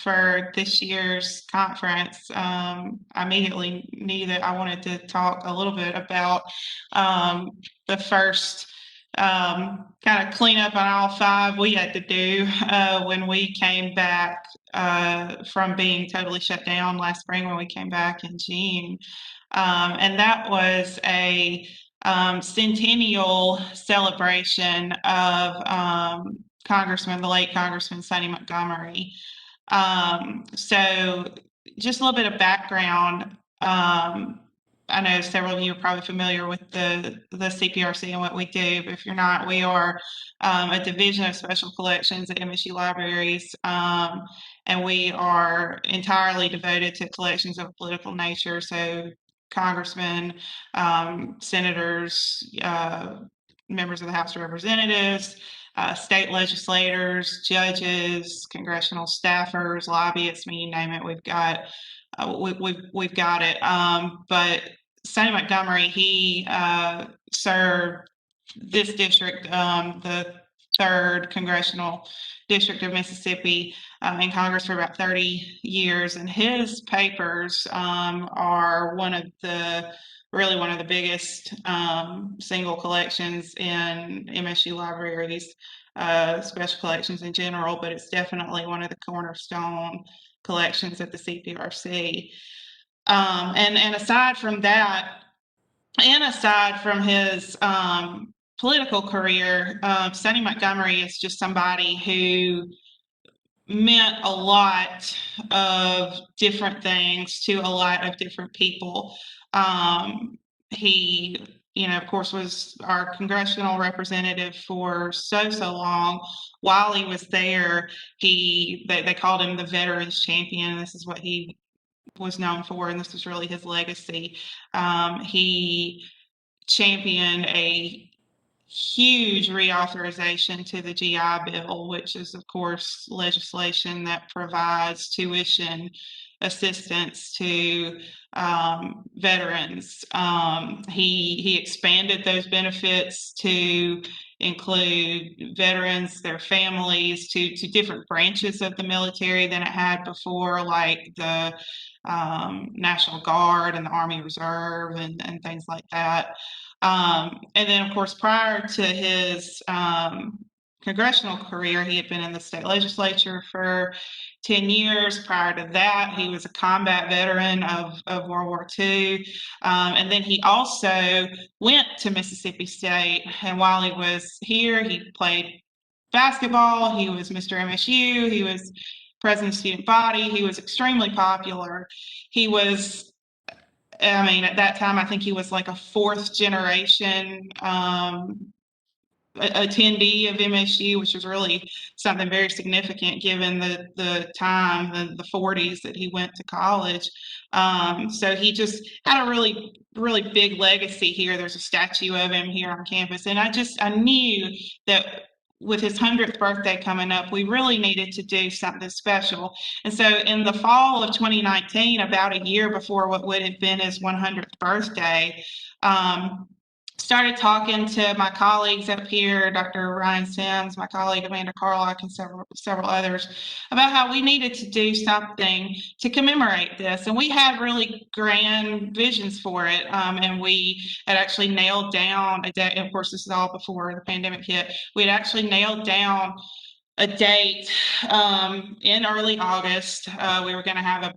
for this year's conference, I immediately knew that I wanted to talk a little bit about the first kind of cleanup on aisle 5 we had to do when we came back from being totally shut down last spring when we came back in June. And that was a centennial celebration of the late Congressman Sonny Montgomery. So just a little bit of background. I know several of you are probably familiar with the CPRC and what we do, but if you're not, we are a division of special collections at MSU Libraries, and we are entirely devoted to collections of political nature, so congressmen, senators, members of the House of Representatives, state legislators, judges, congressional staffers, lobbyists, I mean, you name it, we've got we've got it. But Sonny Montgomery, he served this district, the 3rd Congressional District of Mississippi, in Congress for about 30 years, and his papers are one of the biggest single collections in MSU Libraries, special collections in general, but it's definitely one of the cornerstone collections at the CPRC. And aside from that, and aside from his political career, Sonny Montgomery is just somebody who meant a lot of different things to a lot of different people. He, of course, was our congressional representative for so long. While he was there, they called him the Veterans Champion. This is what he was known for, and this was really his legacy. He championed a huge reauthorization to the GI Bill, which is, of course, legislation that provides tuition assistance to veterans. He expanded those benefits to include veterans, their families, to different branches of the military than it had before, like the National Guard and the Army Reserve and things like that. And then, of course, prior to his congressional career, he had been in the state legislature for 10 years. Prior to that, he was a combat veteran of World War II. And then he also went to Mississippi State. And while he was here, he played basketball. He was Mr. MSU. He was president of student body. He was extremely popular. He was, at that time, I think he was like a 4th generation attendee of MSU, which was really something very significant given the time, the 40s that he went to college. So he just had a really big legacy here. There's a statue of him here on campus, and I knew that with his 100th birthday coming up, we really needed to do something special. And so in the fall of 2019, about a year before what would have been his 100th birthday, started talking to my colleagues up here, Dr. Ryan Sims, my colleague Amanda Carlock, and several others, about how we needed to do something to commemorate this. And we had really grand visions for it. And we had actually nailed down a date. Of course, this is all before the pandemic hit. We had actually nailed down a date in early August. We were going to have a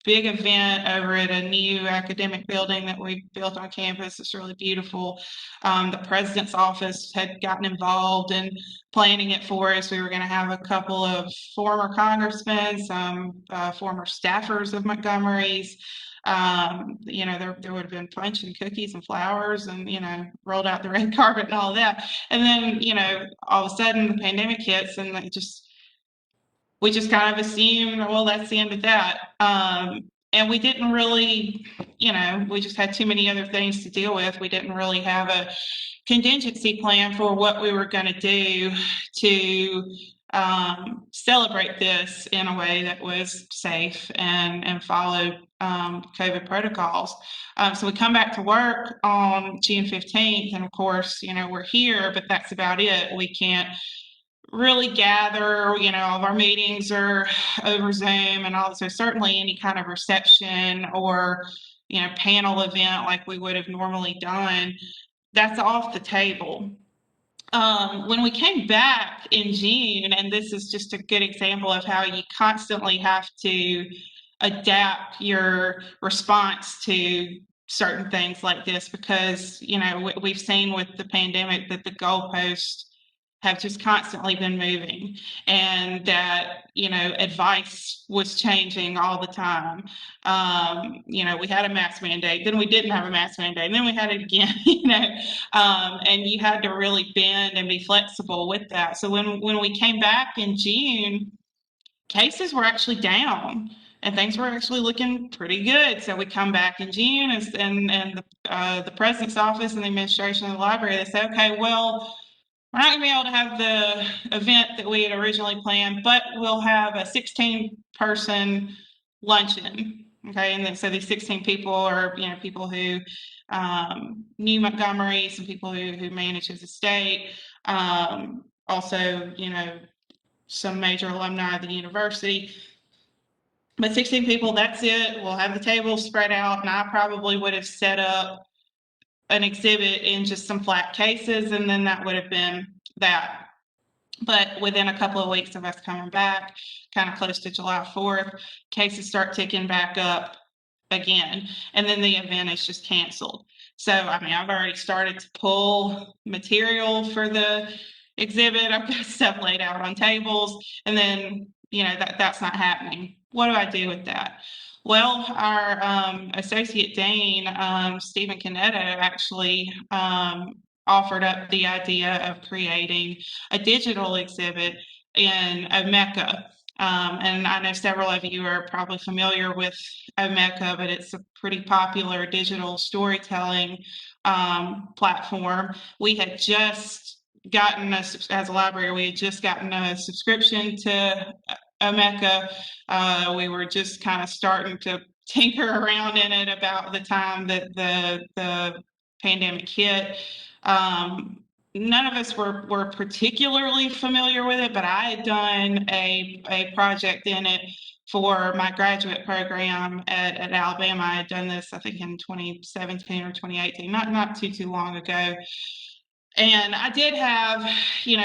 big event over at a new academic building that we built on campus. It's really beautiful. The president's office had gotten involved in planning it for us. We were going to have a couple of former congressmen, some former staffers of Montgomery's. There would have been punch and cookies and flowers and, rolled out the red carpet and all of that. And then, all of a sudden the pandemic hits and we just kind of assumed, well, that's the end of that. And we didn't really, we just had too many other things to deal with. We didn't really have a contingency plan for what we were going to do to celebrate this in a way that was safe and followed COVID protocols. So we come back to work on June 15th, and of course, we're here, but that's about it. We can't really gather. All of our meetings are over Zoom and all. So certainly any kind of reception or, panel event like we would have normally done, that's off the table. When we came back in June, and this is just a good example of how you constantly have to adapt your response to certain things like this, because we've seen with the pandemic that the goalposts have just constantly been moving, and that advice was changing all the time. We had a mask mandate, then we didn't have a mask mandate, and then we had it again. And you had to really bend and be flexible with that. So when we came back in June, cases were actually down and things were actually looking pretty good. So we come back in June, and the president's office and the administration of the library, they say, okay, well, we're not going to be able to have the event that we had originally planned, but we'll have a 16-person luncheon. Okay, and then so these 16 people are people who knew Montgomery, some people who manage his estate, also some major alumni of the university. But 16 people, that's it. We'll have the tables spread out, and I probably would have set up an exhibit in just some flat cases, and then that would have been that. But within a couple of weeks of us coming back, kind of close to July 4th, cases start ticking back up again, and then the event is just canceled. So, I've already started to pull material for the exhibit. I've got stuff laid out on tables, and then, that's not happening. What do I do with that? Well, our associate dean, Stephen Canetto, actually offered up the idea of creating a digital exhibit in Emoca. And I know several of you are probably familiar with Emoca, but it's a pretty popular digital storytelling platform. We had just gotten, as a library, we had just gotten a subscription to Emoca. We were just kind of starting to tinker around in it about the time that the pandemic hit. None of us were particularly familiar with it, but I had done a project in it for my graduate program at Alabama. I had done this, I think, in 2017 or 2018, not too long ago. And I did have,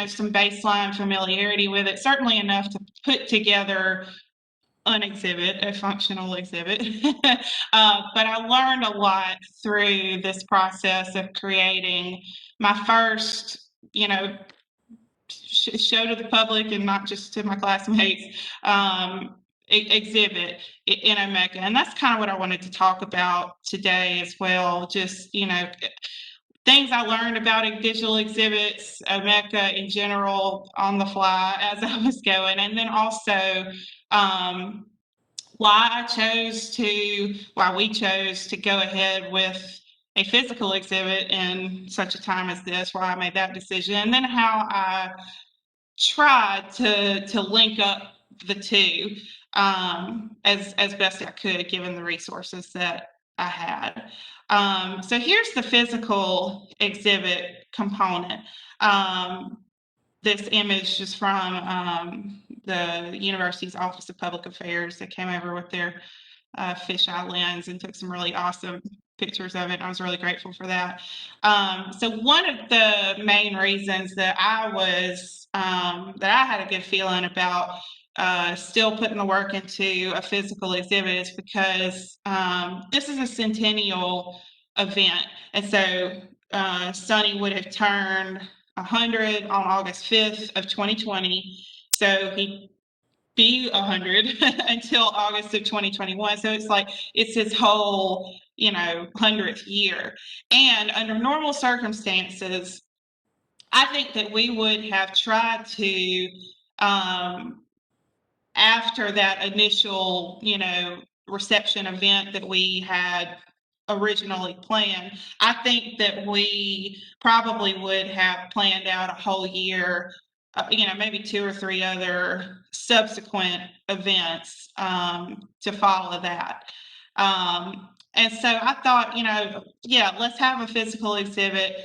some baseline familiarity with it, certainly enough to put together an exhibit, a functional exhibit. But I learned a lot through this process of creating my first, show to the public and not just to my classmates, exhibit in Emoca. And that's kind of what I wanted to talk about today as well. Just, things I learned about digital exhibits, Emoca in general, on the fly as I was going. And then also, why we chose to go ahead with a physical exhibit in such a time as this, why I made that decision, and then how I tried to link up the two as best I could, given the resources that I had. So here's the physical exhibit component. This image is from the university's Office of Public Affairs. They came over with their fisheye lens and took some really awesome pictures of it. I was really grateful for that. So one of the main reasons that I had a good feeling about still putting the work into a physical exhibit is because this is a centennial event. And so Sonny would have turned 100 on August 5th of 2020. So he'd be 100 until August of 2021. So it's his whole, 100th year. And under normal circumstances, I think that we would have tried to, after that initial, reception event that we had originally planned, I think that we probably would have planned out a whole year, maybe 2 or 3 other subsequent events to follow that. And so I thought, yeah, let's have a physical exhibit.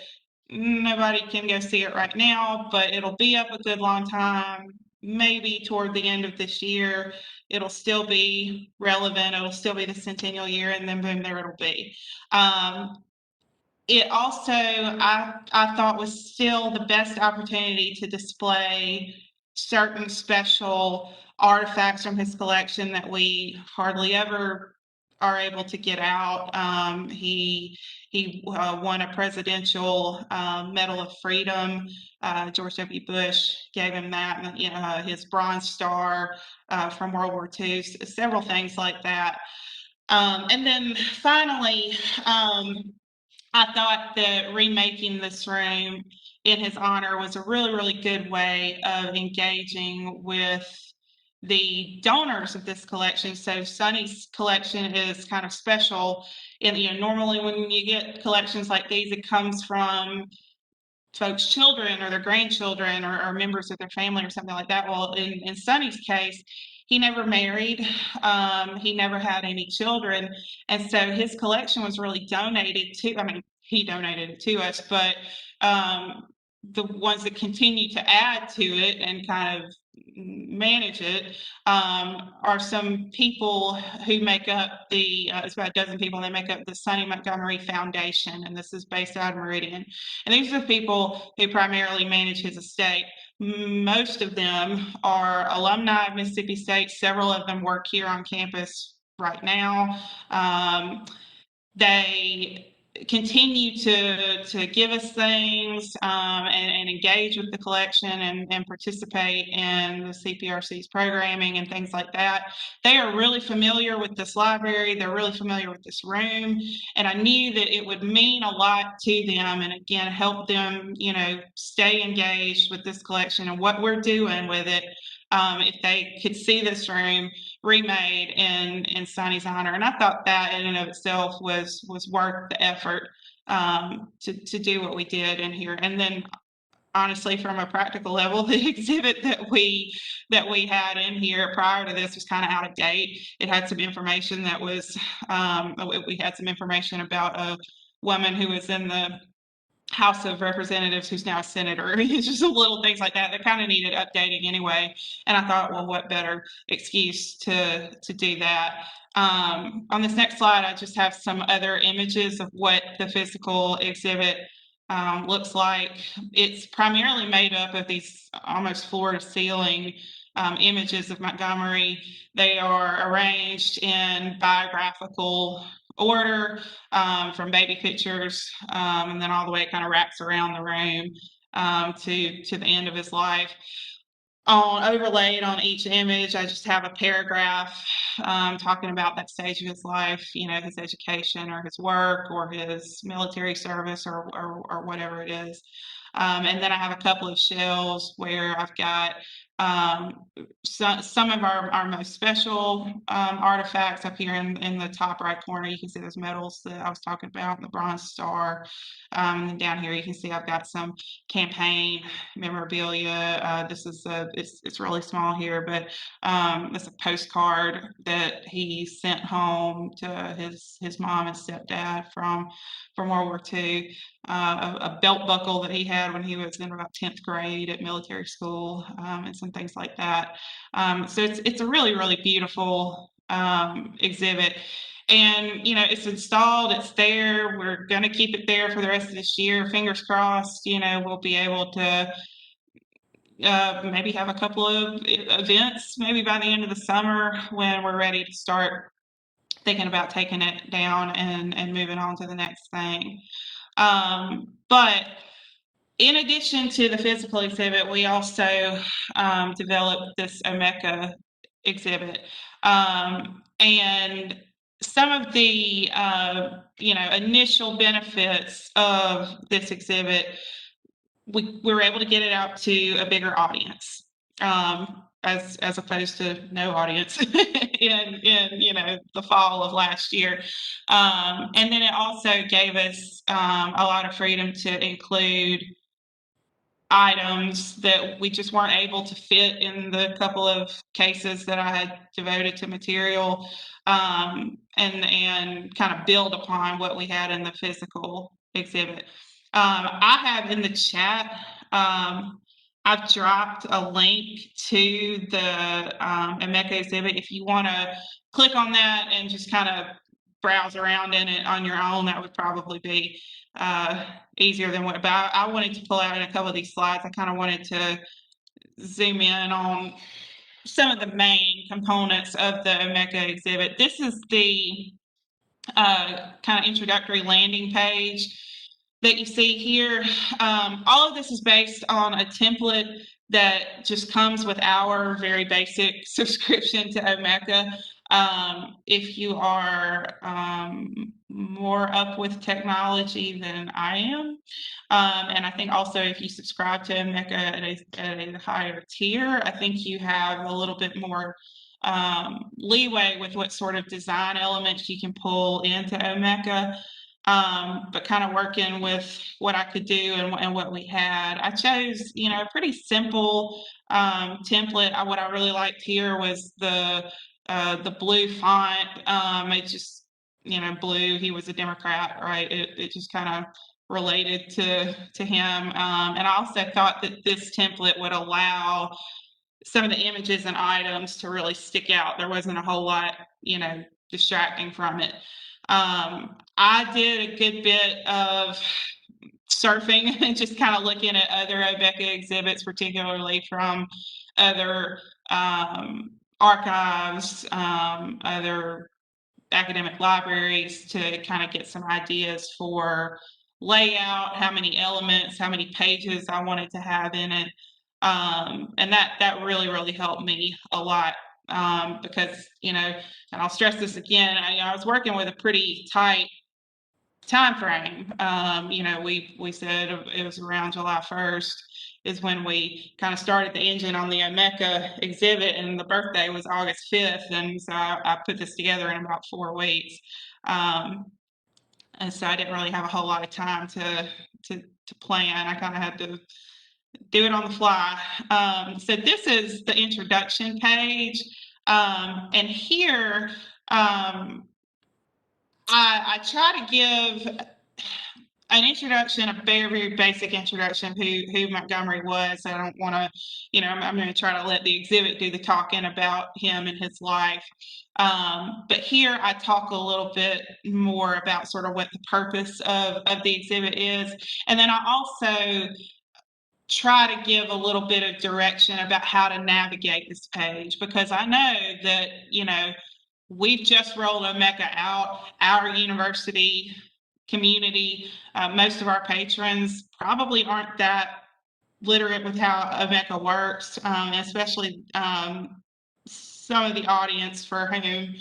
nobody can go see it right now, but it'll be up a good long time. Maybe toward the end of this year, it'll still be relevant. It'll still be the centennial year, and then boom, there it'll be. It also, I thought, was still the best opportunity to display certain special artifacts from his collection that we hardly ever are able to get out. He won a presidential Medal of Freedom. George W. Bush gave him that, and his Bronze Star from World War II, several things like that. And then finally, I thought that remaking this room in his honor was a really, really good way of engaging with the donors of this collection. So Sonny's collection is kind of special. And normally when you get collections like these, it comes from folks' children or their grandchildren or members of their family or something like that. Well, in Sonny's case, he never married. He never had any children. And so his collection was really donated to, I mean, he donated it to us, but the ones that continue to add to it and kind of manage it are some people who make up it's about a dozen people, and they make up the Sonny Montgomery Foundation, and this is based out of Meridian. And these are the people who primarily manage his estate. Most of them are alumni of Mississippi State. Several of them work here on campus right now. They continue to give us things and engage with the collection and participate in the CPRC's programming and things like that. They are really familiar with this library. They're really familiar with this room. And I knew that it would mean a lot to them, and again, help them, stay engaged with this collection and what we're doing with it. If they could see this room remade in Sonny's honor. And I thought that in and of itself was worth the effort to do what we did in here. And then honestly, from a practical level, the exhibit that we had in here prior to this was kind of out of date. It had some information that was we had some information about a woman who was in the House of Representatives who's now a senator. It's just little things like that kind of needed updating anyway. And I thought, well, what better excuse to do that? On this next slide, I just have some other images of what the physical exhibit looks like. It's primarily made up of these almost floor to ceiling images of Montgomery. They are arranged in biographical order, from baby pictures, and then all the way it kind of wraps around the room to the end of his life. Overlaid on each image, I just have a paragraph talking about that stage of his life, his education or his work or his military service or whatever it is. And then I have a couple of shelves where I've got some of our most special artifacts up here in the top right corner. You can see those medals that I was talking about, the Bronze Star. And down here you can see I've got some campaign memorabilia. This is it's really small here, but it's a postcard that he sent home to his mom and stepdad from World War II. A belt buckle that he had when he was in about 10th grade at military school, and some things like that. So it's a really, really beautiful exhibit. And it's installed, it's there. We're going to keep it there for the rest of this year. Fingers crossed, we'll be able to maybe have a couple of events, maybe by the end of the summer, when we're ready to start thinking about taking it down and moving on to the next thing. But in addition to the physical exhibit, we also developed this Emoca exhibit. And some of the initial benefits of this exhibit, we were able to get it out to a bigger audience, as opposed to no audience in the fall of last year. And then it also gave us a lot of freedom to include items that we just weren't able to fit in the couple of cases that I had devoted to material, and kind of build upon what we had in the physical exhibit. I have in the chat, I've dropped a link to the Emoca exhibit. If you want to click on that and just kind of browse around in it on your own, that would probably be easier than what. But I wanted to pull out in a couple of these slides. I kind of wanted to zoom in on some of the main components of the Emoca exhibit. This is the kind of introductory landing page that you see here. All of this is based on a template that just comes with our very basic subscription to Emoca. If you are more up with technology than I am, and I think also if you subscribe to Emoca at a higher tier, I think you have a little bit more leeway with what sort of design elements you can pull into Emoca. But kind of working with what I could do and what we had. I chose, a pretty simple template. What I really liked here was the blue font. It just, blue. He was a Democrat, right? It just kind of related to him. And I also thought that this template would allow some of the images and items to really stick out. There wasn't a whole lot, distracting from it. I did a good bit of surfing and just kind of looking at other Emoca exhibits, particularly from other archives, other academic libraries, to kind of get some ideas for layout, how many elements, how many pages I wanted to have in it. And that really helped me a lot, because, and I'll stress this again, I was working with a pretty tight time frame. We said it was around July 1st is when we kind of started the engine on the Emoca exhibit, and the birthday was August 5th, and so I put this together in about 4 weeks. And so I didn't really have a whole lot of time to plan. I kind of had to do it on the fly. So this is the introduction page, and here I try to give an introduction, a very basic introduction who Montgomery was. I don't want to, I'm going to try to let the exhibit do the talking about him and his life. But here I talk a little bit more about sort of what the purpose of the exhibit is. And then I also try to give a little bit of direction about how to navigate this page, because I know that, we've just rolled Emoca out. Our university community, most of our patrons probably aren't that literate with how Emoca works, especially some of the audience for whom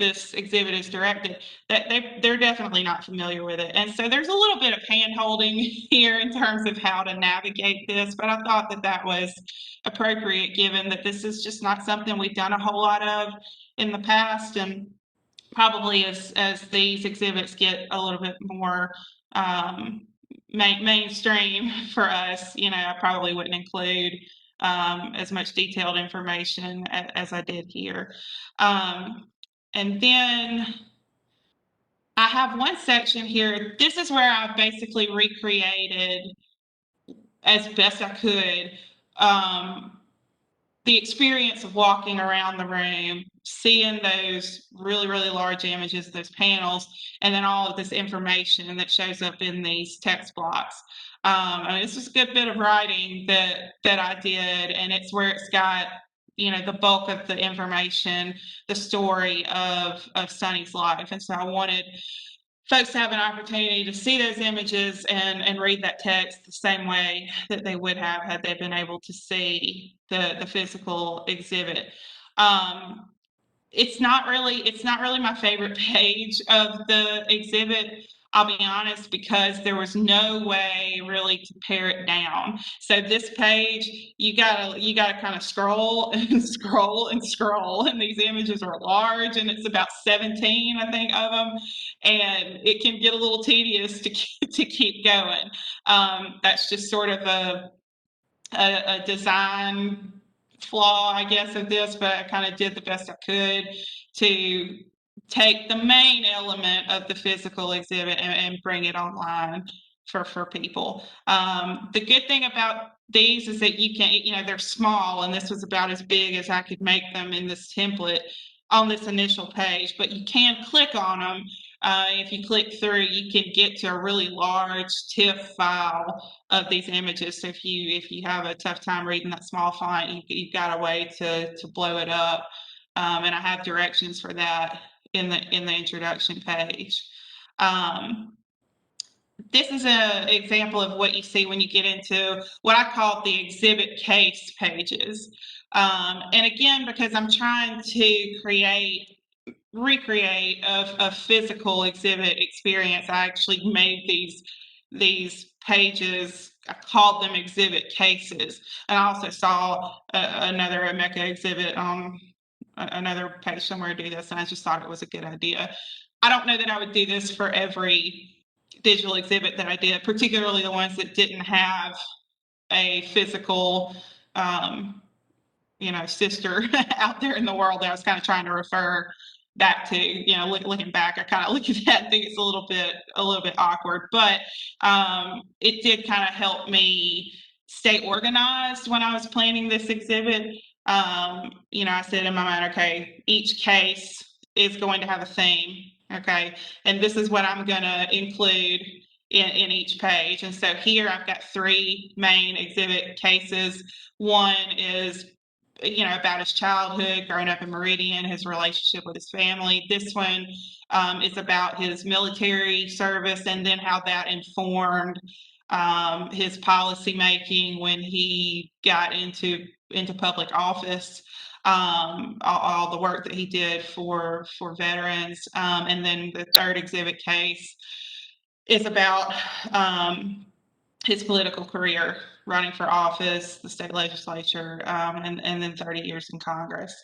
this exhibit is directed, that they're definitely not familiar with it. And so there's a little bit of hand-holding here in terms of how to navigate this, but I thought that was appropriate given that this is just not something we've done a whole lot of in the past. And probably as these exhibits get a little bit more mainstream for us, I probably wouldn't include as much detailed information as I did here. And then I have one section here. This is where I've basically recreated as best I could the experience of walking around the room, seeing those really large images, those panels, and then all of this information that shows up in these text blocks. This is a good bit of writing that I did, and it's where it's got, the bulk of the information, the story of Sonny's life. And so I wanted folks to have an opportunity to see those images and read that text the same way that they would have had they been able to see the physical exhibit. It's not really my favorite page of the exhibit. I'll be honest, because there was no way really to pare it down. So this page, you gotta kind of scroll and scroll and scroll, and these images are large, and it's about 17, I think, of them, and it can get a little tedious to keep going. That's just sort of a design flaw, I guess, of this, but I kind of did the best I could to take the main element of the physical exhibit and bring it online. for people. The good thing about these is that you can, they're small, and this was about as big as I could make them in this template on this initial page, but you can click on them. If you click through, you can get to a really large TIFF file of these images. So if you have a tough time reading that small font, you've got a way to blow it up. And I have directions for that in the introduction page. This is an example of what you see when you get into what I call the exhibit case pages. And again, because I'm trying to recreate a physical exhibit experience, I actually made these pages. I called them exhibit cases. And I also saw another Emoca exhibit on another page somewhere do this, and I just thought it was a good idea. I don't know that I would do this for every digital exhibit that I did, particularly the ones that didn't have a physical sister out there in the world that I was kind of trying to refer back to. Looking back, I kind of look at that and think it's a little bit awkward, but it did kind of help me stay organized when I was planning this exhibit. I said in my mind, okay, each case is going to have a theme, okay, and this is what I'm going to include in each page. And so here I've got 3 main exhibit cases. One is about his childhood, growing up in Meridian, his relationship with his family. This one is about his military service and then how that informed his policy making when he got into public office. All the work that he did for veterans. And then the third exhibit case is about his political career, running for office, the state legislature, and then 30 years in Congress.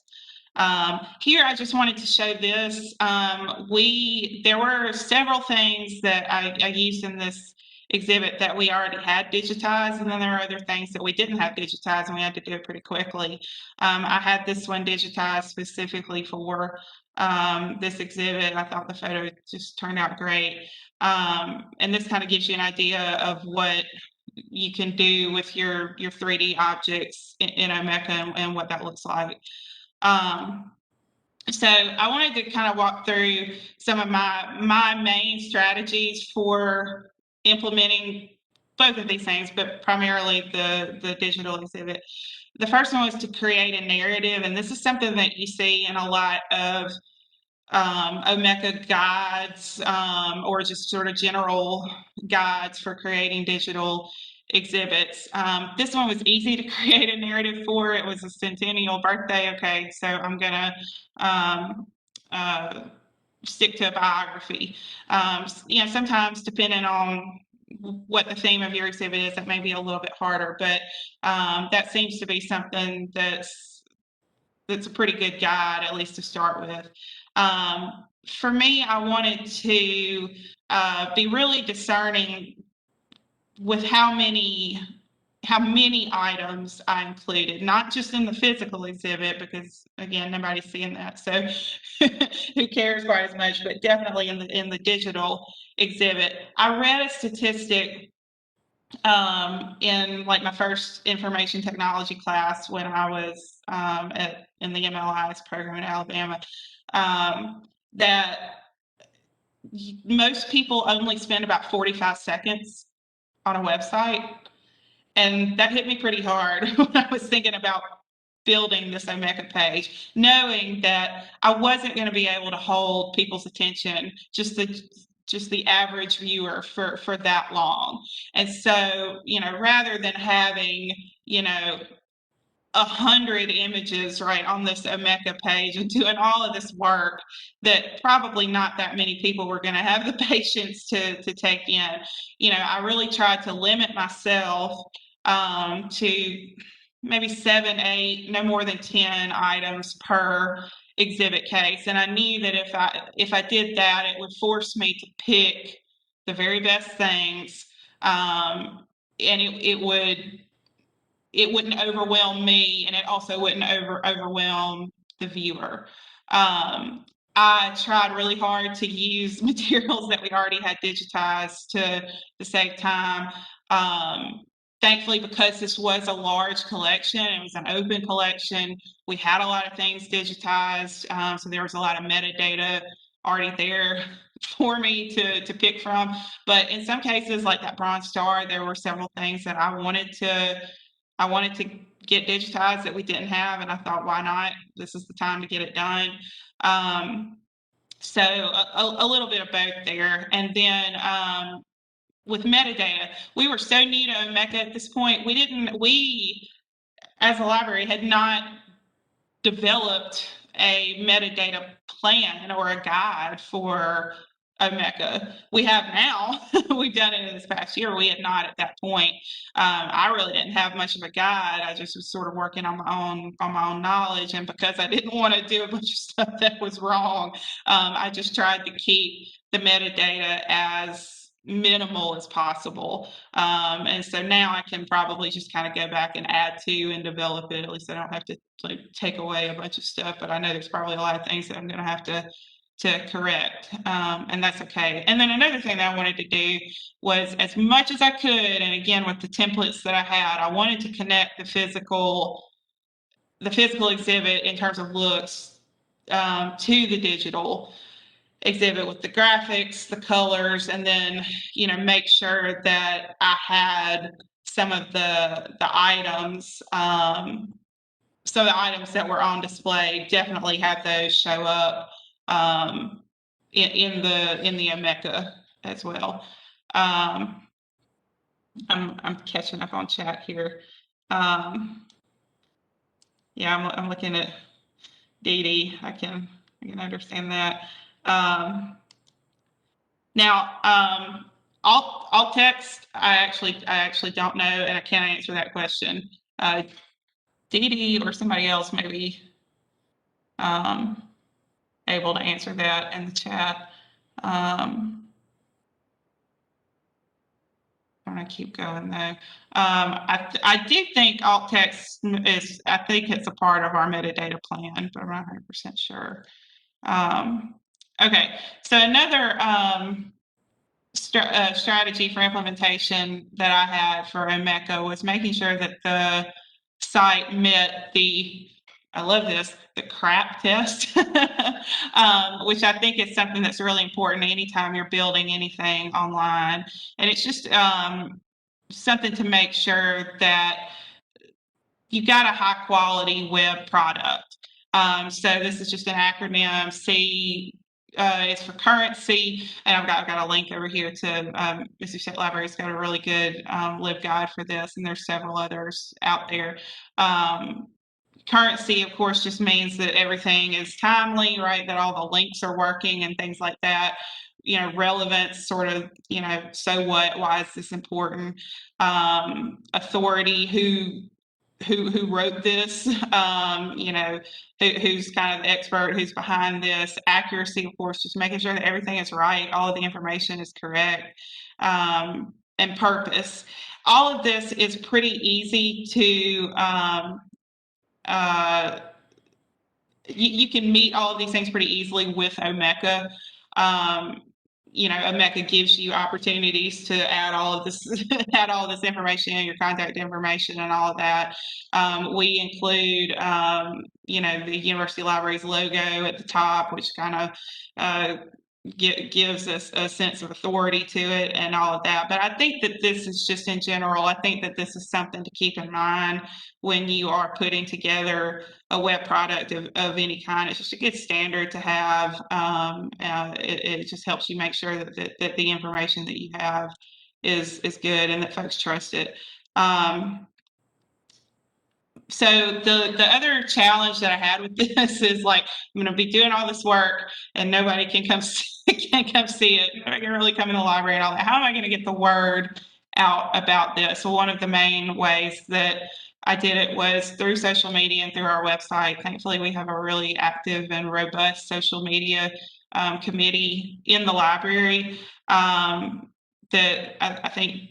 Here, I just wanted to show this. There were several things that I used in this exhibit that we already had digitized, and then there are other things that we didn't have digitized, and we had to do it pretty quickly. I had this one digitized specifically for this exhibit. I thought the photo just turned out great. And this kind of gives you an idea of what you can do with your 3D objects in Emoca and what that looks like. So I wanted to kind of walk through some of my main strategies for implementing both of these things, but primarily the digital exhibit. The first one was to create a narrative, and this is something that you see in a lot of Emoca guides, or just sort of general guides for creating digital exhibits. This one was easy to create a narrative for. It was a centennial birthday. Okay, so I'm gonna stick to a biography. Sometimes depending on what the theme of your exhibit is, that may be a little bit harder, but that seems to be something that's a pretty good guide, at least to start with. For me, I wanted to be really discerning with how many items I included, not just in the physical exhibit, because again, nobody's seeing that, so who cares quite as much, but definitely in the digital exhibit. I read a statistic in like my first information technology class when I was in the MLIS program in Alabama, that most people only spend about 45 seconds on a website. And that hit me pretty hard when I was thinking about building this Emoca page, knowing that I wasn't going to be able to hold people's attention, just the average viewer, for that long. And so, rather than having, 100 images right on this Emoca page and doing all of this work that probably not that many people were going to have the patience to take in, I really tried to limit myself to maybe 7, 8, no more than 10 items per exhibit case. And I knew that if I did that, it would force me to pick the very best things, and it wouldn't overwhelm me, and it also wouldn't overwhelm the viewer. I tried really hard to use materials that we already had digitized to save time. Um, Thankfully, because this was a large collection, it was an open collection, we had a lot of things digitized, so there was a lot of metadata already there for me to pick from. But in some cases, like that Bronze Star, there were several things that I wanted to get digitized that we didn't have, and I thought, why not? This is the time to get it done. Um, so a little bit of both there. And then with metadata, we were so new to Emoca at this point. We as a library had not developed a metadata plan or a guide for Emoca. We have now. We've done it in this past year. We had not at that point. I really didn't have much of a guide. I just was sort of working on my own knowledge, and because I didn't want to do a bunch of stuff that was wrong, I just tried to keep the metadata as minimal as possible. And so now I can probably just kind of go back and add to and develop it. At least I don't have to like take away a bunch of stuff, but I know there's probably a lot of things that I'm going to have to correct, and that's okay. And then another thing that I wanted to do was, as much as I could, and again with the templates that I had, I wanted to connect the physical exhibit in terms of looks to the digital exhibit with the graphics, the colors, and then make sure that I had some of the items. So the items that were on display, definitely have those show up in the Emoca as well. I'm catching up on chat here. Yeah, I'm looking at Dee Dee. I can understand that. Now, alt text, I actually don't know, and I can't answer that question. Dee Dee or somebody else may be able to answer that in the chat. I'm gonna keep going though. I do think alt text is, I think it's a part of our metadata plan, but I'm not 100% sure. Okay, so another strategy for implementation that I had for Emoca was making sure that the site met I love this, the CRAP test, which I think is something that's really important anytime you're building anything online. And it's just something to make sure that you've got a high quality web product. So this is just an acronym. C is for currency, and I've got a link over here to Mississippi State Library's got a really good LibGuide for this, and there's several others out there. Currency, of course, just means that everything is timely, right? That all the links are working and things like that. Relevance, sort of, so what? Why is this important? Authority, who wrote this, who's kind of the expert, who's behind this. Accuracy, of course, just making sure that everything is right, all of the information is correct, and purpose. All of this is pretty easy to you can meet all of these things pretty easily with Emoca. Emoca gives you opportunities to add all of this, add all of this information, your contact information, and all of that. We include, the University Library's logo at the top, which kind of gives us a sense of authority to it and all of that. But I think that this is just in general, I think that this is something to keep in mind when you are putting together a web product of any kind. It's just a good standard to have. It just helps you make sure that the information that you have is good and that folks trust it. So the other challenge that I had with this is, like, I'm going to be doing all this work and nobody can come see it. Nobody can really come in the library and all that. How am I going to get the word out about this? Well, one of the main ways that I did it was through social media and through our website. Thankfully, we have a really active and robust social media committee in the library that I think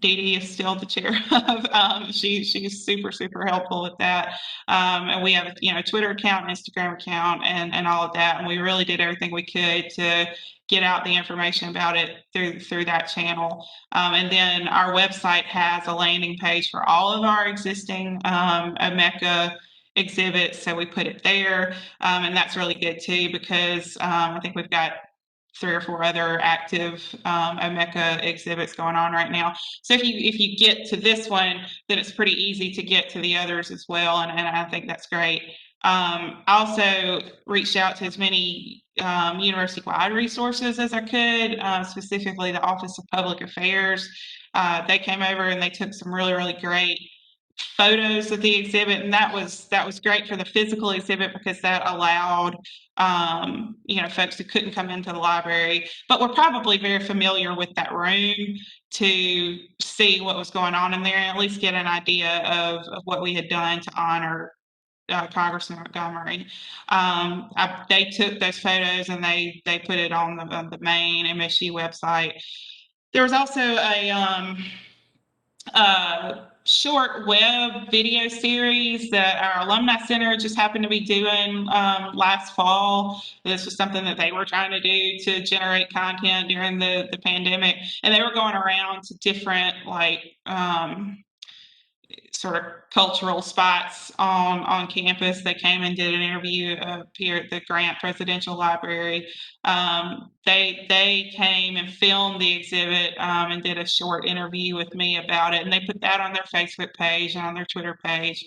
Dee Dee is still the chair of. She's super helpful with that. And we have a Twitter account, Instagram account, and all of that. And we really did everything we could to get out the information about it through that channel. And then our website has a landing page for all of our existing Emoca exhibits, so we put it there, and that's really good too, because I think we've got 3 or 4 other active Emoca exhibits going on right now. So if you get to this one, then it's pretty easy to get to the others as well, and I think that's great. I also reached out to as many university-wide resources as I could, specifically the Office of Public Affairs. They came over and they took some really great photos of the exhibit, and that was great for the physical exhibit, because that allowed folks who couldn't come into the library but were probably very familiar with that room to see what was going on in there, and at least get an idea of what we had done to honor Congressman Montgomery. They took those photos and they put it on the main MSU website. There was also a short web video series that our alumni center just happened to be doing last fall. This was something that they were trying to do to generate content during the pandemic, and they were going around to different sort of cultural spots on campus. They came and did an interview here at the Grant Presidential Library. They came and filmed the exhibit and did a short interview with me about it, and they put that on their Facebook page and on their Twitter page.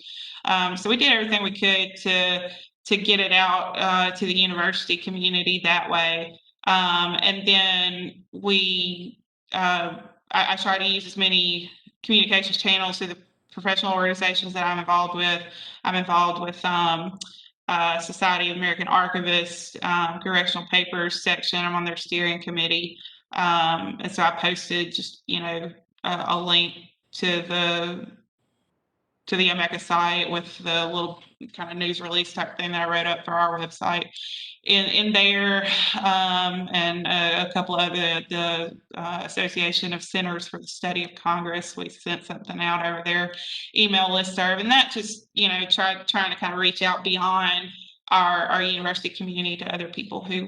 So we did everything we could to get it out to the university community that way. And then I try to use as many communications channels through the professional organizations that I'm involved with. I'm involved with Society of American Archivists, Correctional Papers section. I'm on their steering committee. And so I posted just, a link to the Emoca site with the little kind of news release type thing that I wrote up for our website in there, and a couple of the Association of Centers for the Study of Congress. We sent something out over their email listserv, and that just trying to kind of reach out beyond our university community to other people who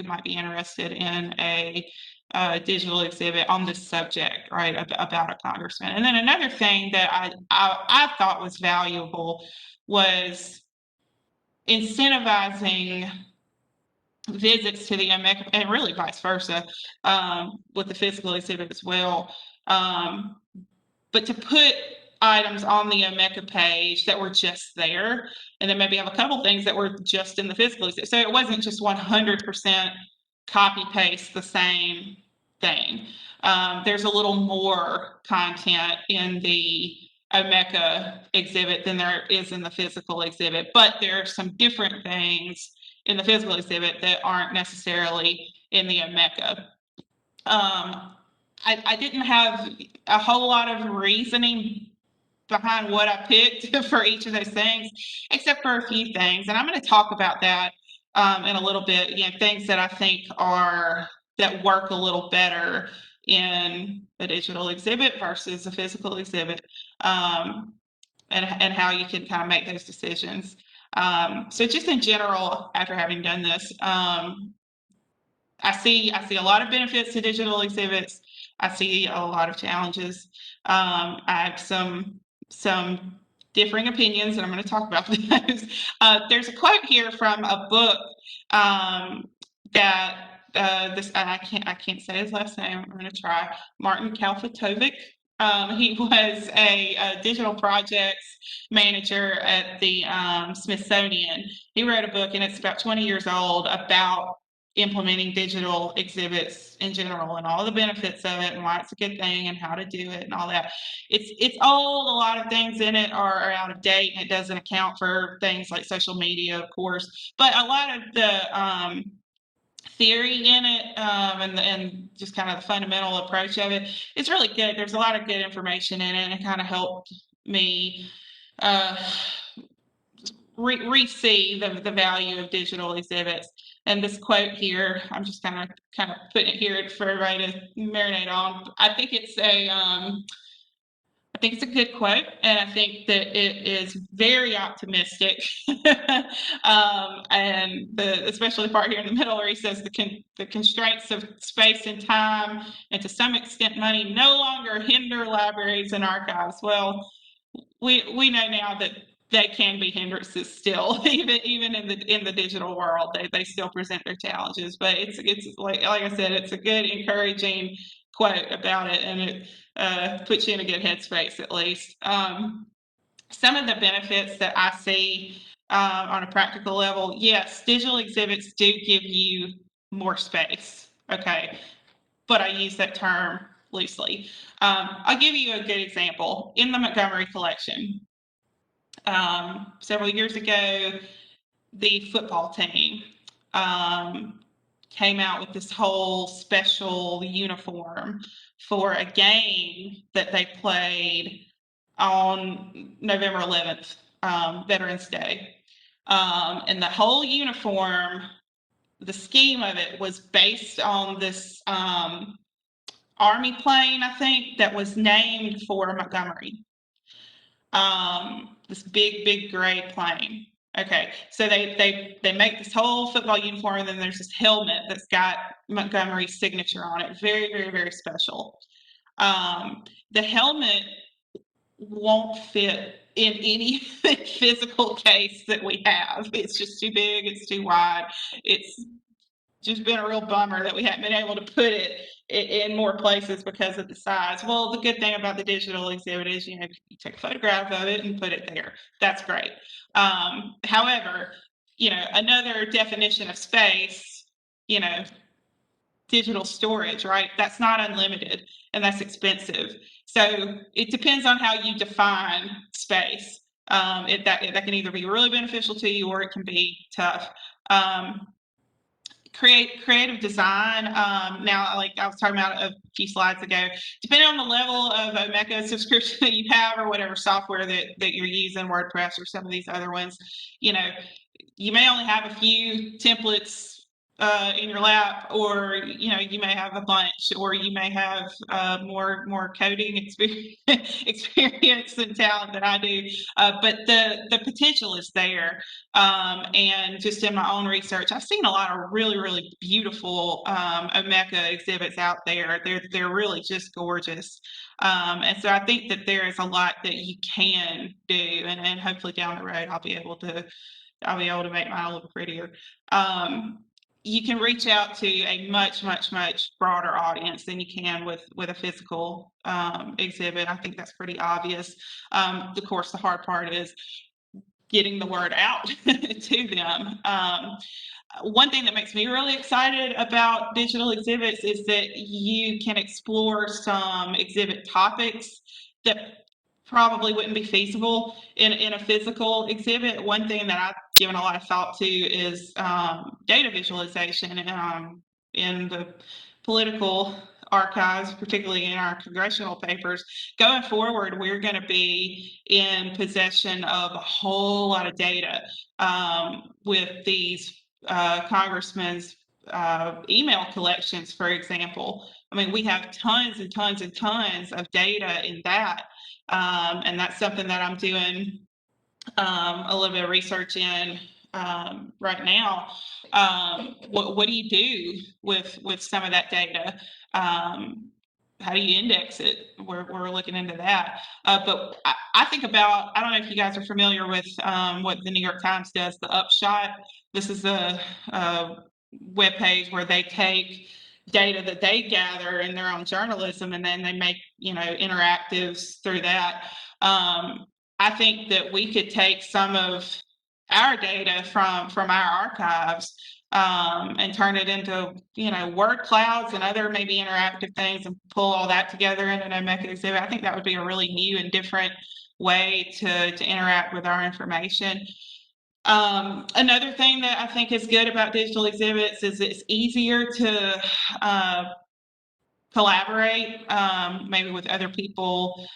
might be interested in a digital exhibit on this subject, right, about a congressman. And then another thing that I thought was valuable was incentivizing visits to the Emoca, and really vice versa, with the physical exhibit as well. But to put items on the Emoca page that were just there, and then maybe have a couple things that were just in the physical exhibit. So it wasn't just 100% copy paste the same thing. There's a little more content in the Emoca exhibit than there is in the physical exhibit, but there are some different things in the physical exhibit that aren't necessarily in the Emoca. I didn't have a whole lot of reasoning behind what I picked for each of those things, except for a few things, and I'm going to talk about that in a little bit. Things that I think that work a little better in a digital exhibit versus a physical exhibit, and how you can kind of make those decisions. So just in general, after having done this, I see a lot of benefits to digital exhibits. I see a lot of challenges. I have some differing opinions, and I'm going to talk about those. There's a quote here from a book that I can't say his last name. I'm going to try. Martin Kalfatovic. He was a digital projects manager at the Smithsonian. He wrote a book, and it's about 20 years old, about implementing digital exhibits in general and all the benefits of it and why it's a good thing and how to do it and all that. It's old. A lot of things in it are out of date, and it doesn't account for things like social media, of course, but a lot of the theory in it, and just kind of the fundamental approach of it, it's really good. There's a lot of good information in it, and it kind of helped me re-see the value of digital exhibits. And this quote here, I'm just kind of putting it here for everybody to marinate on. I think it's a good quote, and I think that it is very optimistic. And especially the part here in the middle where he says the constraints of space and time, and to some extent money, no longer hinder libraries and archives. Well, we know now that they can be hindrances still, even in the digital world. They still present their challenges, but it's like I said, it's a good, encouraging quote about it, and it puts you in a good headspace at least. Some of the benefits that I see on a practical level, yes, digital exhibits do give you more space. Okay, but I use that term loosely. I'll give you a good example. In the Montgomery collection, several years ago, the football team came out with this whole special uniform for a game that they played on November 11th, Veterans Day. And the whole uniform, the scheme of it was based on this Army plane, I think, that was named for Montgomery. This big gray plane. Okay, so they make this whole football uniform, and then there's this helmet that's got Montgomery's signature on it. Very special. The helmet won't fit in any physical case that we have. It's just too big, it's too wide. It's just been a real bummer that we haven't been able to put it in more places because of the size. Well, the good thing about the digital exhibit is, you take a photograph of it and put it there. That's great. However, another definition of space, digital storage, right? That's not unlimited, and that's expensive. So it depends on how you define space. That can either be really beneficial to you, or it can be tough. Creative design. Now, like I was talking about a few slides ago, depending on the level of Emoca subscription that you have, or whatever software that you're using, WordPress or some of these other ones, you may only have a few templates in your lap, or you may have a bunch, or you may have more coding experience and talent than I do. But the potential is there. And just in my own research, I've seen a lot of really beautiful Emoca exhibits out there. They're really just gorgeous. And so I think that there is a lot that you can do, and hopefully down the road I'll be able to make mine a little prettier. You can reach out to a much broader audience than you can with a physical exhibit. I think that's pretty obvious. Of course, the hard part is getting the word out to them. One thing that makes me really excited about digital exhibits is that you can explore some exhibit topics that probably wouldn't be feasible in a physical exhibit. One thing that I've given a lot of thought to is data visualization in the political archives, particularly in our congressional papers. Going forward, we're going to be in possession of a whole lot of data with these congressmen's email collections, for example. I mean, we have tons and tons of data in that. And that's something that I'm doing a little bit of research in right now. What do you do with some of that data? How do you index it? We're looking into that. But I think about, I don't know if you guys are familiar with what the New York Times does, the Upshot. This is a web page where they take data that they gather in their own journalism, and then they make interactives through that. I think that we could take some of our data from our archives and turn it into word clouds and other maybe interactive things, and pull all that together in an Emoca exhibit. I think that would be a really new and different way to interact with our information. Another thing that I think is good about digital exhibits is it's easier to collaborate maybe with other people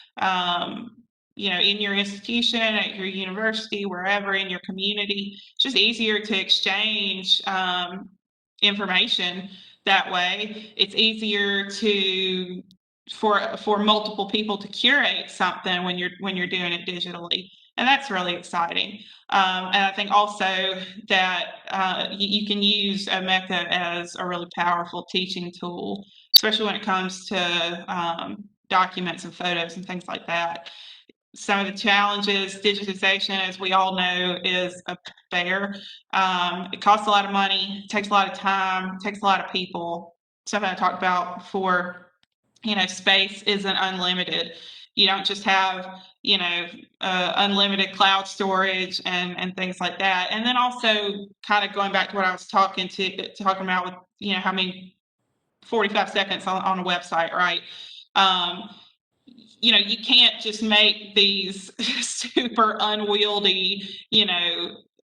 in your institution, at your university, wherever in your community. It's just easier to exchange information that way. It's easier for multiple people to curate something when you're doing it digitally, and that's really exciting. And I think also that you can use Emoca as a really powerful teaching tool, especially when it comes to documents and photos and things like that. Some of the challenges, digitization, as we all know, is a bear. It costs a lot of money, takes a lot of time, takes a lot of people. Something I talked about before, space isn't unlimited. You don't just have, unlimited cloud storage and things like that. And then also kind of going back to what I was talking about with, how many 45 seconds on a website, right? You can't just make these super unwieldy,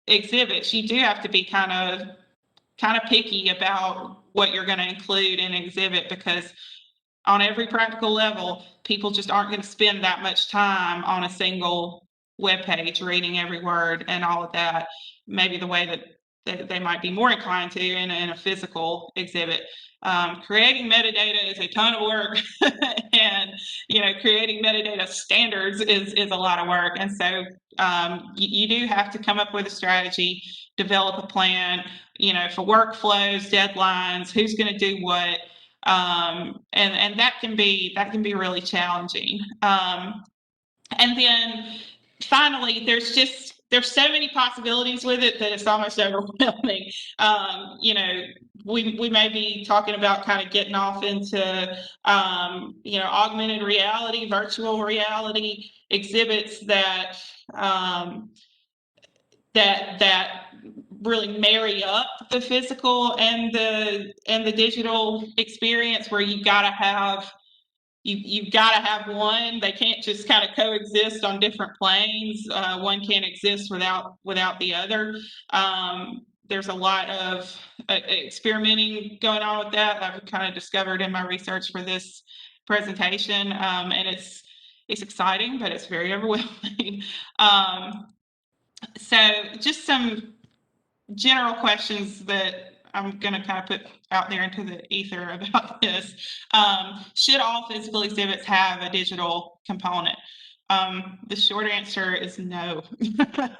exhibits. You do have to be kind of picky about what you're going to include in an exhibit, because on every practical level, people just aren't going to spend that much time on a single web page reading every word and all of that, maybe the way that they might be more inclined to in a physical exhibit. Creating metadata is a ton of work, and creating metadata standards is a lot of work. And so you do have to come up with a strategy, develop a plan, for workflows, deadlines, who's going to do what. And that can be really challenging. And then finally, there's so many possibilities with it that it's almost overwhelming. We may be talking about kind of getting off into augmented reality, virtual reality exhibits that that really marry up the physical and the digital experience, where you've got to have one. They can't just kind of coexist on different planes. One can't exist without the other. There's a lot of experimenting going on with that I've kind of discovered in my research for this presentation, and it's exciting, but it's very overwhelming. So just some general questions that I'm going to kind of put out there into the ether about this. Should all physical exhibits have a digital component? The short answer is no.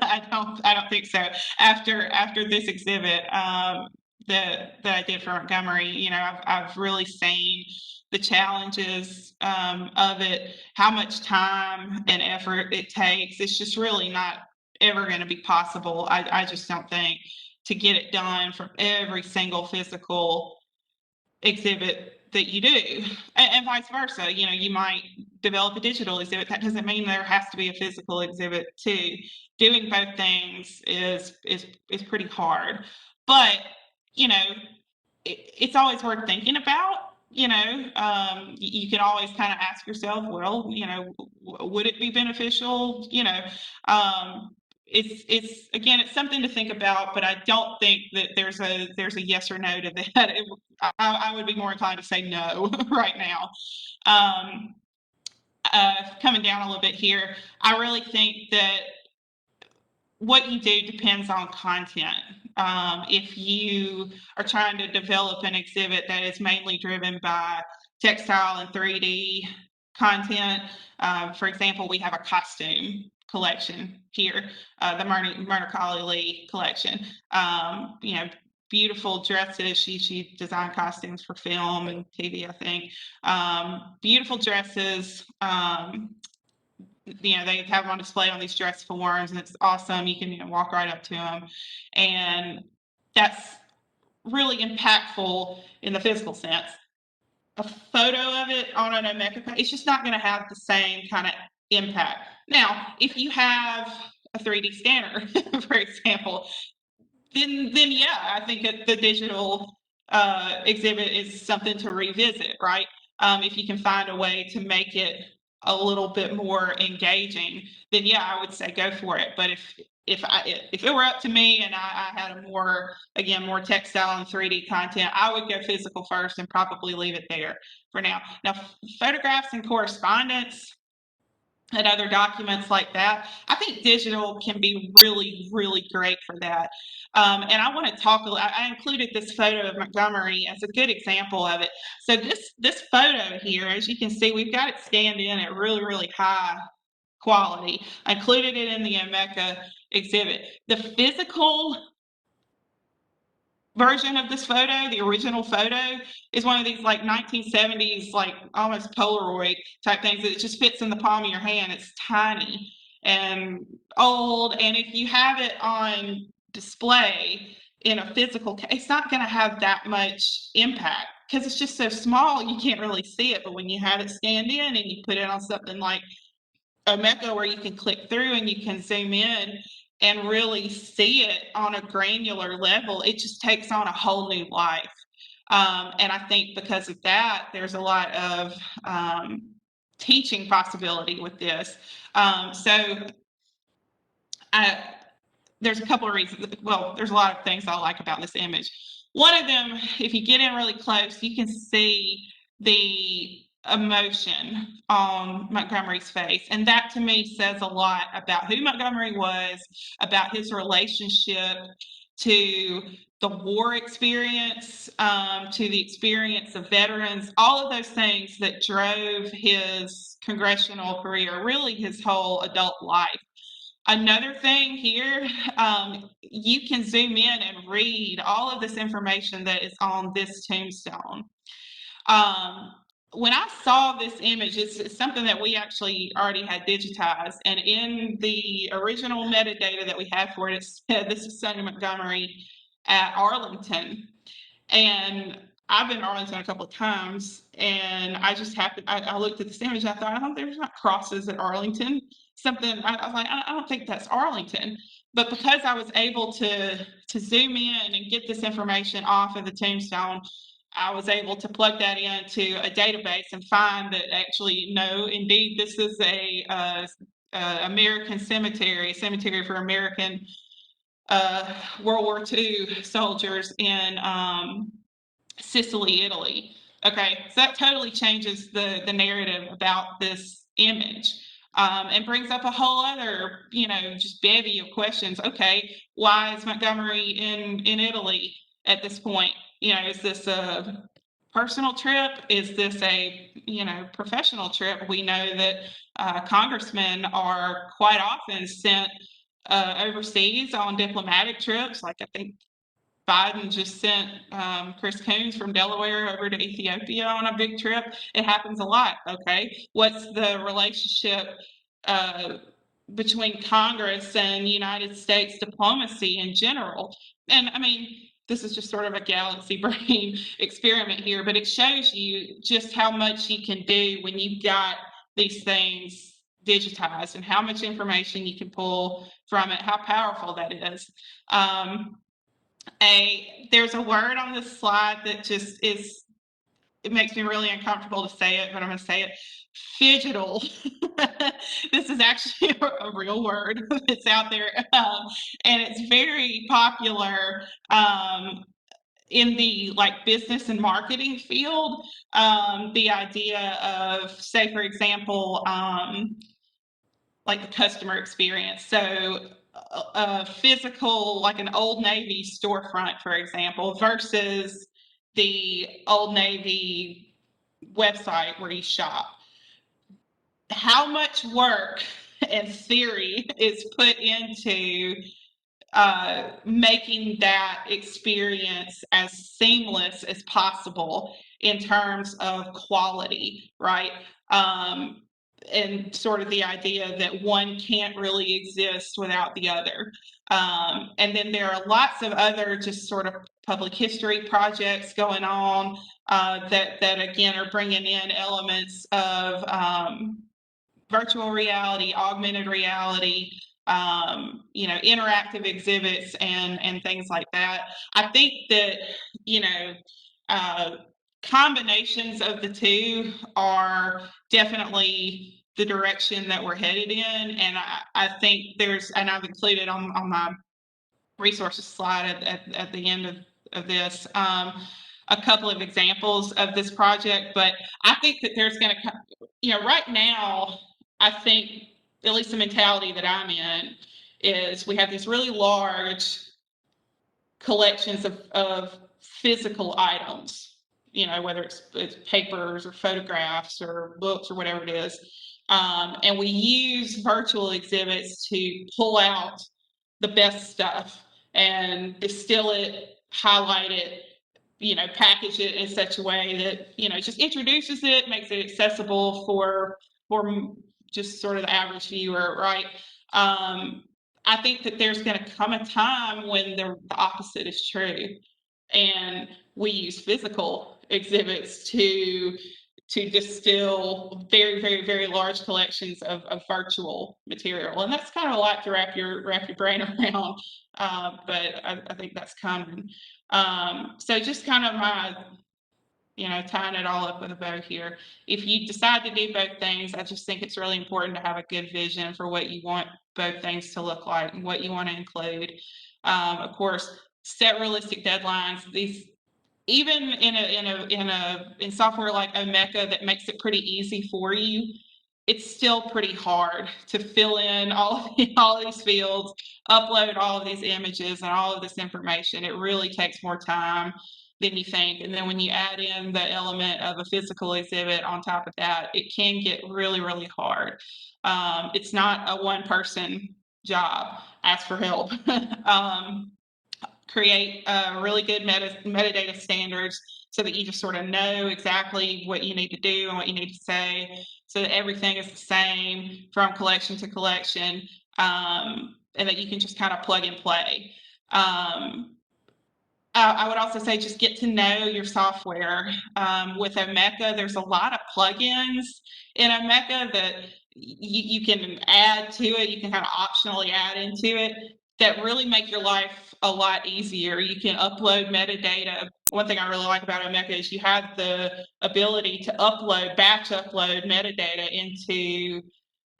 I don't think so. After this exhibit that I did for Montgomery, I've really seen the challenges of it, how much time and effort it takes. It's just really not ever going to be possible, I just don't think, to get it done for every single physical exhibit that you do, and vice versa. You might develop a digital exhibit. That doesn't mean there has to be a physical exhibit too. Doing both things is pretty hard, but it's always worth thinking about. You can always kind of ask yourself, well, would it be beneficial? It's again, it's something to think about, but I don't think that there's a yes or no to that. I would be more inclined to say no right now. Coming down a little bit here, I really think that what you do depends on content. If you are trying to develop an exhibit that is mainly driven by textile and 3D content, for example, we have a costume collection here, the Myrna Colley Lee collection. Beautiful dresses. She designed costumes for film and TV, I think. Beautiful dresses. They have them on display on these dress forums, and it's awesome. You can walk right up to them, and that's really impactful in the physical sense. A photo of it on an Emoca page, it's just not going to have the same kind of impact. Now, if you have a 3D scanner, for example, then yeah, I think that the digital exhibit is something to revisit, right? If you can find a way to make it a little bit more engaging, then yeah, I would say go for it. But if it were up to me and I had a more textile and 3D content, I would go physical first and probably leave it there for now. Now, photographs and correspondence, and other documents like that. I think digital can be really, really great for that. And I want to talk. I included this photo of Montgomery as a good example of it. So this photo here, as you can see, we've got it scanned in at really, really high quality. I included it in the Emoca exhibit. The physical version of this photo, the original photo, is one of these like 1970s, like almost Polaroid type things that it just fits in the palm of your hand. It's tiny and old. And if you have it on display in a physical case, it's not going to have that much impact because it's just so small, you can't really see it. But when you have it scanned in and you put it on something like Emoca where you can click through and you can zoom in and really see it on a granular level, it just takes on a whole new life. And I think because of that, there's a lot of teaching possibility with this. So there's a couple of reasons. Well, there's a lot of things I like about this image. One of them, if you get in really close, you can see the emotion on Montgomery's face. And that to me says a lot about who Montgomery was, about his relationship to the war experience, to the experience of veterans, all of those things that drove his congressional career, really his whole adult life. Another thing here, you can zoom in and read all of this information that is on this tombstone. When I saw this image, it's something that we actually already had digitized, and in the original metadata that we had for it, it said this is Sonny Montgomery at Arlington. And I've been to Arlington a couple of times, and I just happened, I looked at this image, and I thought, oh, there's not crosses at Arlington. Something, I was like, I don't think that's Arlington. But because I was able to zoom in and get this information off of the tombstone, I was able to plug that into a database and find that actually, no, indeed, this is a American cemetery, a cemetery for American World War II soldiers in Sicily, Italy. Okay, so that totally changes the narrative about this image, and brings up a whole other, just bevy of questions. Okay, why is Montgomery in Italy at this point? Is this a personal trip? Is this a professional trip? We know that congressmen are quite often sent overseas on diplomatic trips. Like I think Biden just sent Chris Coons from Delaware over to Ethiopia on a big trip. It happens a lot. Okay, what's the relationship uh, between Congress and United States diplomacy in general? And I mean, this is just sort of a galaxy brain experiment here, but it shows you just how much you can do when you've got these things digitized and how much information you can pull from it, how powerful that is. There's a word on this slide that just is, it makes me really uncomfortable to say it, but I'm going to say it. Phygital. This is actually a real word that's out there, and it's very popular in the like business and marketing field. The idea of, say, for example, like the customer experience. So a physical, like an Old Navy storefront, for example, versus the Old Navy website where you shop. How much work and theory is put into making that experience as seamless as possible in terms of quality, right? And sort of the idea that one can't really exist without the other. And then there are lots of other just sort of public history projects going on that again are bringing in elements of virtual reality, augmented reality, interactive exhibits and things like that. I think that, uh, combinations of the two are definitely the direction that we're headed in. And I think and I've included on my resources slide at the end of this, a couple of examples of this project, but I think that there's going to, right now, I think, at least the mentality that I'm in, is we have these really large collections of physical items, whether it's papers or photographs or books or whatever it is. And we use virtual exhibits to pull out the best stuff and distill it, highlight it, package it in such a way that, just introduces it, makes it accessible for just sort of the average viewer, right? I think that there's going to come a time when the opposite is true, and we use physical exhibits to distill very, very, very large collections of virtual material, and that's kind of a lot to wrap your brain around. But I think that's coming. So just kind of my, tying it all up with a bow here. If you decide to do both things, I just think it's really important to have a good vision for what you want both things to look like and what you want to include. Of course, set realistic deadlines. These, even in software like Emoca that makes it pretty easy for you, it's still pretty hard to fill in all of these fields, upload all of these images and all of this information. It really takes more time than you think. And then when you add in the element of a physical exhibit on top of that, it can get really, really hard. It's not a one-person job. Ask for help. Create really good metadata standards so that you just sort of know exactly what you need to do and what you need to say, so that everything is the same from collection to collection, and that you can just kind of plug and play. I would also say just get to know your software. With Emoca, there's a lot of plugins in Emoca that you can add to it. You can kind of optionally add into it that really make your life a lot easier. You can upload metadata. One thing I really like about Emoca is you have the ability to batch upload metadata into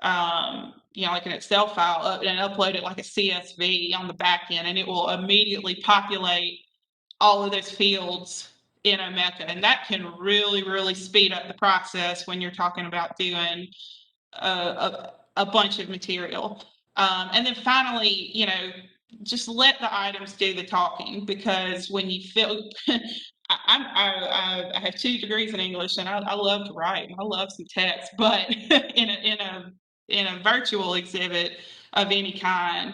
like an Excel file and upload it like a CSV on the back end, and it will immediately populate all of those fields in Emoca, and that can really, really speed up the process when you're talking about doing a bunch of material. And then finally, just let the items do the talking, because when you feel I have 2 degrees in English, and I love to write and I love some text, but in a virtual exhibit of any kind,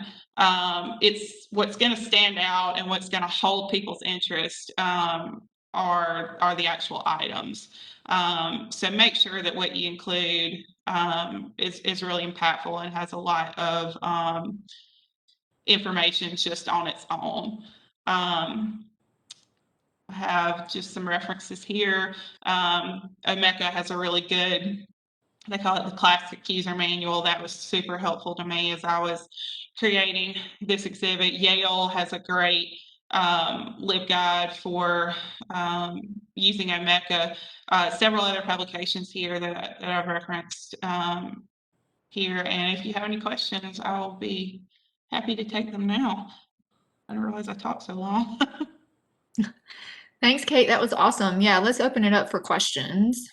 it's what's going to stand out and what's going to hold people's interest, are the actual items. So make sure that what you include is really impactful and has a lot of information just on its own. I have just some references here. Emoca has a really good, they call it the classic user manual. That was super helpful to me as I was creating this exhibit. Yale has a great LibGuide for using Emoca. Several other publications here that I've referenced here. And if you have any questions, I'll be happy to take them now. I didn't realize I talked so long. Thanks, Kate. That was awesome. Yeah, let's open it up for questions.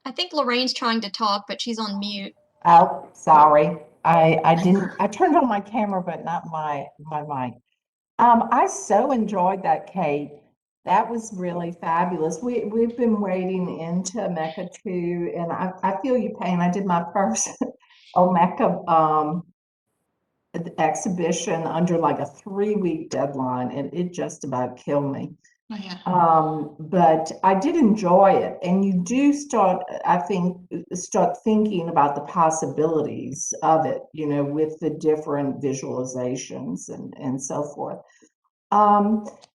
I think Lorraine's trying to talk, but she's on mute. Oh, sorry. I didn't, I turned on my camera, but not my mic. I so enjoyed that, Kate. That was really fabulous. We've been wading into Mecca too, and I feel your pain. I did my first Omeka exhibition under like a 3-week deadline, and it just about killed me. Oh, yeah. But I did enjoy it, and you do start, I think, start thinking about the possibilities of it, with the different visualizations and so forth.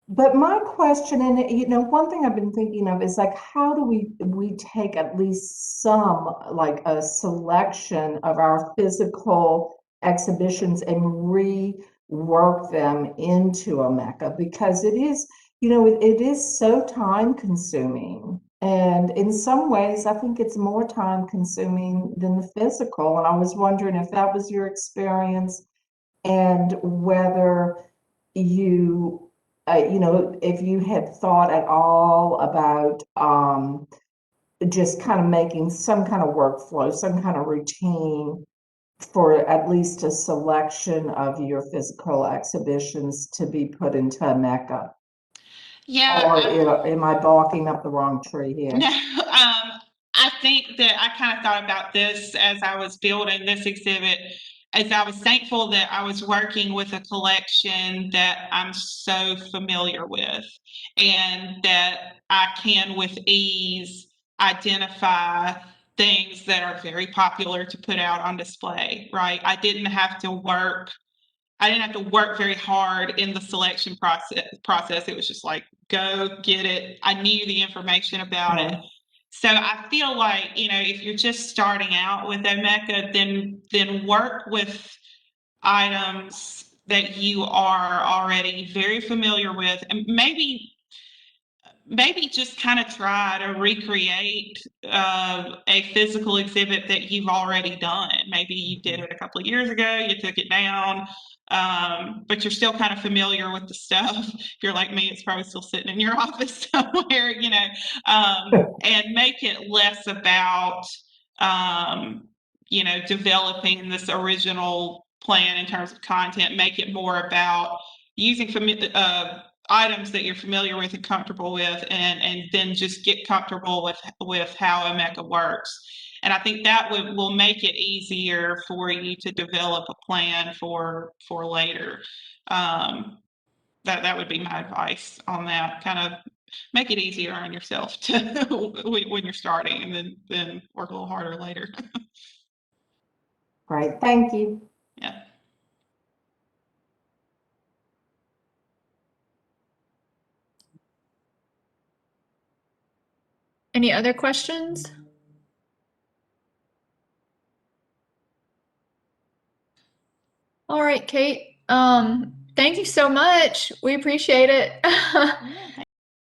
But my question, and one thing I've been thinking of is like, how do we take at least some, like a selection of our physical exhibitions and rework them into a Mecca, because it is, it is so time consuming. And in some ways, I think it's more time consuming than the physical. And I was wondering if that was your experience, and whether you if you had thought at all about just kind of making some kind of workflow, some kind of routine for at least a selection of your physical exhibitions to be put into Emoca. Yeah, Or am I barking up the wrong tree here? no, I think that I kind of thought about this as I was building this exhibit, as I was thankful that I was working with a collection that I'm so familiar with, and that I can with ease identify things that are very popular to put out on display, right? I didn't have to work very hard in the selection process. It was just like, go get it. I knew the information about it. So I feel like, if you're just starting out with Emoca, then work with items that you are already very familiar with, and maybe just kind of try to recreate a physical exhibit that you've already done. Maybe you did it a couple of years ago, you took it down, but you're still kind of familiar with the stuff. If you're like me, it's probably still sitting in your office somewhere, and make it less about, developing this original plan in terms of content. Make it more about using items that you're familiar with and comfortable with, and then just get comfortable with how Emoca works. And I think that will make it easier for you to develop a plan for later. That would be my advice on that. Kind of make it easier on yourself to when you're starting, and then work a little harder later. Great, thank you. Yeah. Any other questions? All right, Kate. Thank you so much. We appreciate it.